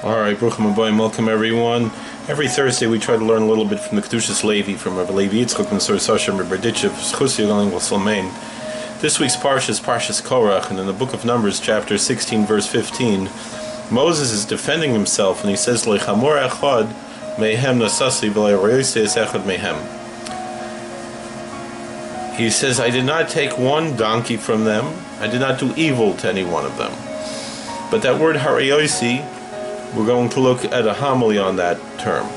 Alright, Bruchim Abayim, welcome everyone. Every Thursday we try to learn a little bit from the Kedushas Levi, from Rabbi Levi Yitzchok and Sor Sashem Rebbe This week's Parshas, Parshas Korach, and in the book of Numbers, chapter 16, verse 15, Moses is defending himself, and he says, Lechamor echad mehem nasasi v'le'royoses echad mehem. He says, I did not take one donkey from them, I did not do evil to any one of them. But that word harayosi, we're going to look at a homily on that term.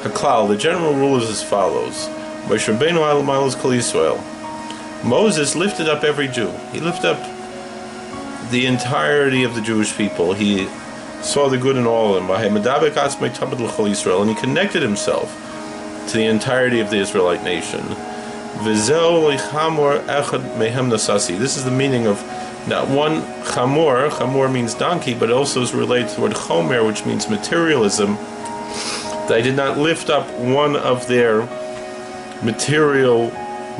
Haklal, the general rule is as follows. Moses lifted up every Jew. He lifted up the entirety of the Jewish people. He saw the good in all of them. And he connected himself to the entirety of the Israelite nation. This is the meaning of not one chamor means donkey, but also is related to the word chomer, which means materialism. That I did not lift up one of their material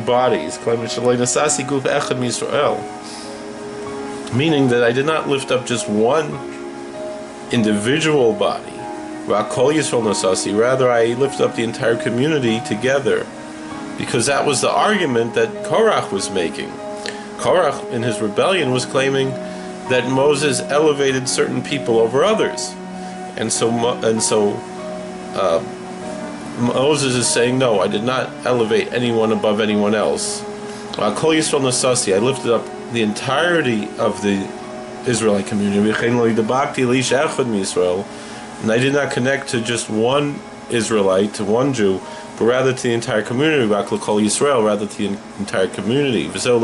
bodies, meaning that I did not lift up just one individual body. Rather, I lifted up the entire community together, because that was the argument that Korach was making. Korach, in his rebellion, was claiming that Moses elevated certain people over others, and so Moses is saying, no, I did not elevate anyone above anyone else. I lifted up the entirety of the Israelite community, and I did not connect to just one Israelite, to one Jew, but rather to the entire community, rather to the entire community. So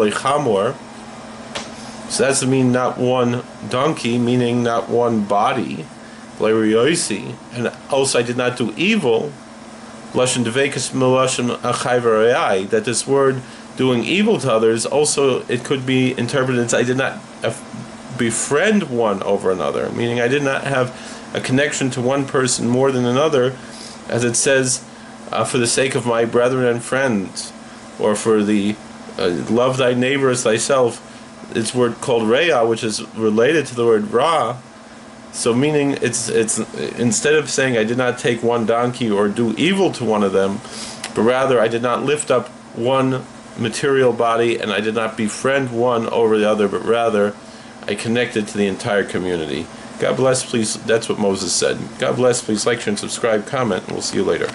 that's to mean not one donkey, meaning not one body, and also I did not do evil, that this word doing evil to others, also it could be interpreted as I did not befriend one over another, meaning I did not have a connection to one person more than another, as it says, for the sake of my brethren and friends, or for the love thy neighbor as thyself. It's word called re'ah, which is related to the word ra. So meaning it's instead of saying I did not take one donkey or do evil to one of them, but rather I did not lift up one material body and I did not befriend one over the other, but rather I connected to the entire community. God bless, please. That's what Moses said. God bless, please like, share, and subscribe, comment, and we'll see you later.